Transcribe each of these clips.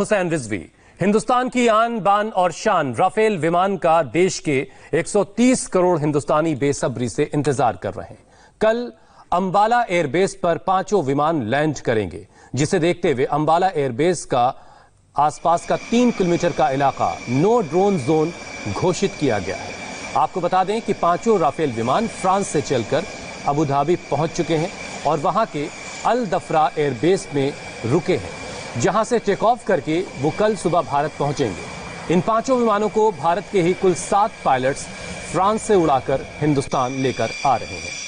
हुसैन रिजवी। हिंदुस्तान की आन बान और शान राफेल विमान का देश के 130 करोड़ हिंदुस्तानी बेसब्री से इंतजार कर रहे हैं। कल अंबाला एयरबेस पर पांचों विमान लैंड करेंगे, जिसे देखते हुए अंबाला एयरबेस का आसपास का 3 किलोमीटर का इलाका नो ड्रोन जोन घोषित किया गया है। आपको बता दें कि पांचों राफेल विमान फ्रांस से चलकर अबू धाबी पहुंच चुके हैं और वहां के अल दफरा एयरबेस में रुके हैं, जहां से टेक ऑफ करके वो कल सुबह भारत पहुंचेंगे। इन पांचों विमानों को भारत के ही कुल 7 पायलट्स फ्रांस से उड़ाकर हिंदुस्तान लेकर आ रहे हैं।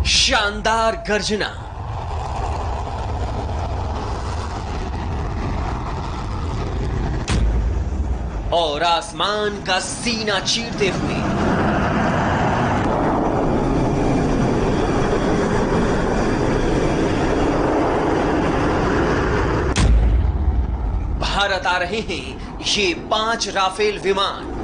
शानदार गर्जना, और आसमान का सीना चीरते हुए भारत आ रहे हैं ये 5 राफेल विमान।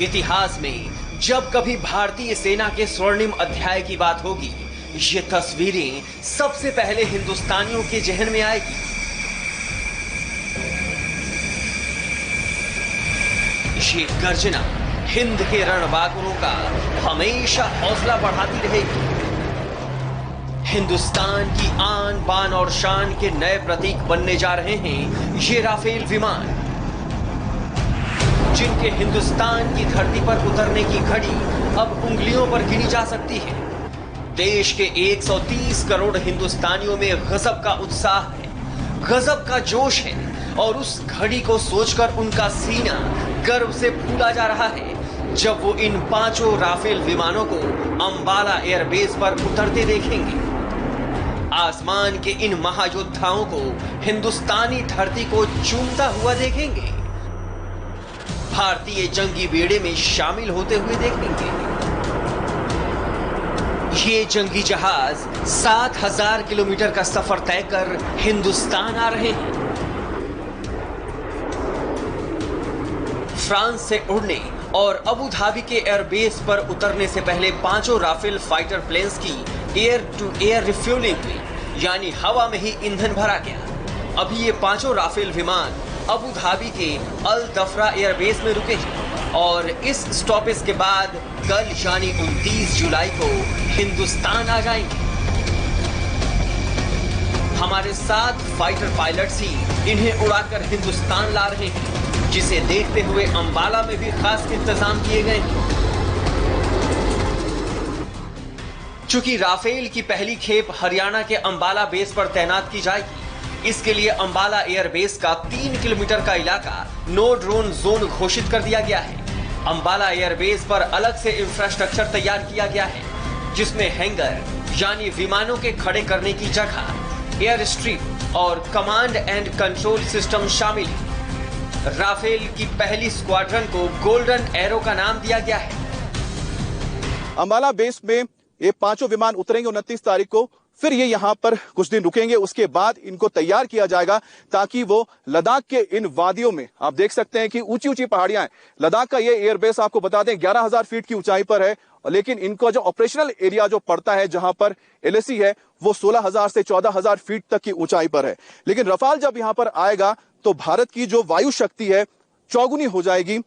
इतिहास में जब कभी भारतीय सेना के स्वर्णिम अध्याय की बात होगी, ये तस्वीरें सबसे पहले हिंदुस्तानियों के जहन में आएगी। ये गर्जना हिंद के रणबांकुरों का हमेशा हौसला बढ़ाती रहेगी। हिंदुस्तान की आन बान और शान के नए प्रतीक बनने जा रहे हैं ये राफेल विमान, जिनके हिंदुस्तान की धरती पर उतरने की घड़ी अब उंगलियों पर गिनी जा सकती है। देश के 130 करोड़ हिंदुस्तानियों में गजब का उत्साह है, गजब का जोश है, और उस घड़ी को सोचकर उनका सीना गर्व से फूला जा रहा है जब वो इन पांचों राफेल विमानों को अंबाला एयरबेस पर उतरते देखेंगे। आसमान के इन महायोद्धाओं को हिंदुस्तानी धरती को चूमता हुआ देखेंगे, भारतीय जंगी बेड़े में शामिल होते हुए देखेंगे। ये जंगी जहाज 7000 किलोमीटर का सफर तय कर हिंदुस्तान आ रहे हैं। फ्रांस से उड़ने और अबू धाबी के एयरबेस पर उतरने से पहले पांचों राफेल फाइटर प्लेन्स की एयर टू एयर रिफ्यूलिंग हुई, यानी हवा में ही ईंधन भरा गया। अभी ये पांचों राफेल विमान अबू धाबी के अल दफरा एयरबेस में रुके हैं और इस स्टॉपेज के बाद कल यानी 29 जुलाई को हिंदुस्तान आ जाएंगे। हमारे 7 फाइटर पायलट्स ही इन्हें उड़ाकर हिंदुस्तान ला रहे हैं, जिसे देखते हुए अंबाला में भी खास इंतजाम किए गए हैं। चूंकि राफेल की पहली खेप हरियाणा के अंबाला बेस पर तैनात की जाएगी, इसके लिए अंबाला एयरबेस का 3 किलोमीटर का इलाका नो ड्रोन जोन घोषित कर दिया गया है। अंबाला एयरबेस पर अलग से इंफ्रास्ट्रक्चर तैयार किया गया है, जिसमें हैंगर यानी विमानों के खड़े करने की जगह, एयर स्ट्रिप और कमांड एंड कंट्रोल सिस्टम शामिल है। राफेल की पहली स्क्वाड्रन को गोल्डन एरो का नाम दिया गया है। अंबाला बेस में ये पांचों विमान उतरेंगे 29 तारीख को, फिर ये यहाँ पर कुछ दिन रुकेंगे। उसके बाद इनको तैयार किया जाएगा ताकि वो लद्दाख के इन वादियों में, आप देख सकते हैं कि ऊंची ऊंची पहाड़ियां हैं। लद्दाख का ये एयरबेस आपको बता दें 11,000 फीट की ऊंचाई पर है, लेकिन इनका जो ऑपरेशनल एरिया जो पड़ता है, जहां पर एलएसी है, वो 16,000 से 14,000 फीट तक की ऊंचाई पर है। लेकिन रफाल जब यहाँ पर आएगा तो भारत की जो वायु शक्ति है चौगुनी हो जाएगी।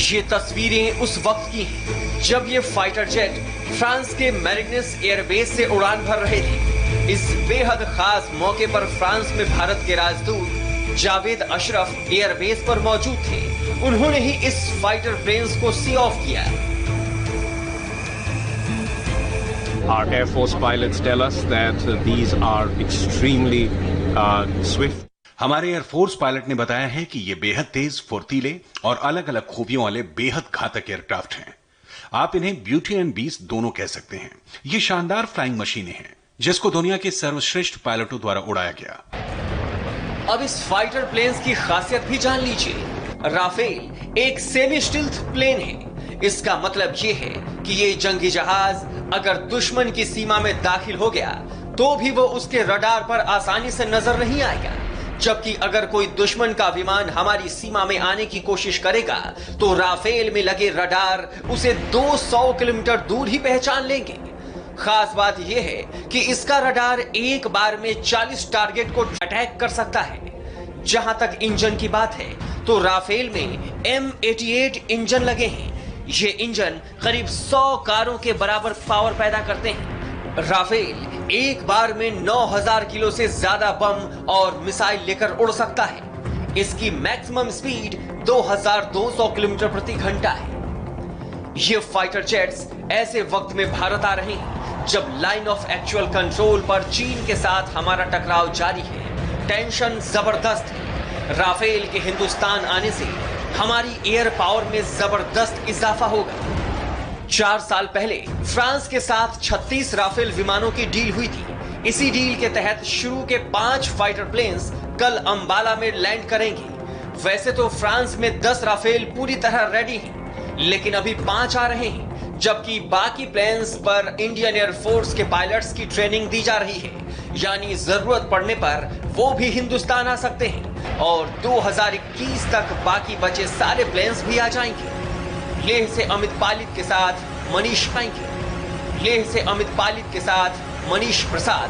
ये तस्वीरें उस वक्त की हैं जब ये फाइटर जेट फ्रांस के मैरिग्नस एयरबेस से उड़ान भर रहे थे। इस बेहद खास मौके पर फ्रांस में भारत के राजदूत जावेद अशरफ एयरबेस पर मौजूद थे। उन्होंने ही इस फाइटर प्लेन्स को सी ऑफ किया। Our Air Force pilots tell us that these are extremely swift. हमारे एयरफोर्स पायलट ने बताया है कि ये बेहद तेज, फुर्तीले और अलग अलग खूबियों वाले बेहद घातक एयरक्राफ्ट हैं। आप इन्हें ब्यूटी एंड बीस्ट दोनों कह सकते हैं। ये शानदार फ्लाइंग मशीनें हैं जिसको दुनिया के सर्वश्रेष्ठ पायलटों द्वारा उड़ाया गया। अब इस फाइटर प्लेन्स की खासियत भी जान लीजिए। राफेल एक सेमी स्टिल्थ प्लेन है। इसका मतलब यह है कि ये जंगी जहाज अगर दुश्मन की सीमा में दाखिल हो गया तो भी वो उसके रडार पर आसानी से नजर नहीं आएगा, जबकि अगर कोई दुश्मन का विमान हमारी सीमा में आने की कोशिश करेगा तो राफेल में लगे रडार उसे 200 किलोमीटर दूर ही पहचान लेंगे। खास बात यह है कि इसका रडार एक बार में 40 टारगेट को अटैक कर सकता है। जहां तक इंजन की बात है तो राफेल में M88 इंजन लगे हैं। ये इंजन करीब 100 कारों के बराबर पावर पैदा करते हैं। राफेल एक बार में 9000 किलो से ज्यादा बम और मिसाइल लेकर उड़ सकता है। इसकी मैक्सिमम स्पीड 2200 किलोमीटर प्रति घंटा है। ये फाइटर जेट्स ऐसे वक्त में भारत आ रहे हैं जब लाइन ऑफ एक्चुअल कंट्रोल पर चीन के साथ हमारा टकराव जारी है। टेंशन जबरदस्त है। राफेल के हिंदुस्तान आने से हमारी एयर पावर में जबरदस्त इजाफा होगा। 4 साल पहले फ्रांस के साथ 36 राफेल विमानों की डील हुई थी। इसी डील के तहत शुरू के 5 फाइटर प्लेन्स कल अंबाला में लैंड करेंगे। वैसे तो फ्रांस में 10 राफेल पूरी तरह रेडी हैं, लेकिन अभी 5 आ रहे हैं, जबकि बाकी प्लेन्स पर इंडियन एयरफोर्स के पायलट्स की ट्रेनिंग दी जा रही है। यानी जरूरत पड़ने पर वो भी हिंदुस्तान आ सकते हैं और 2021 तक बाकी बचे सारे प्लेन्स भी आ जाएंगे। लेह से अमित पालित के साथ मनीष प्रसाद।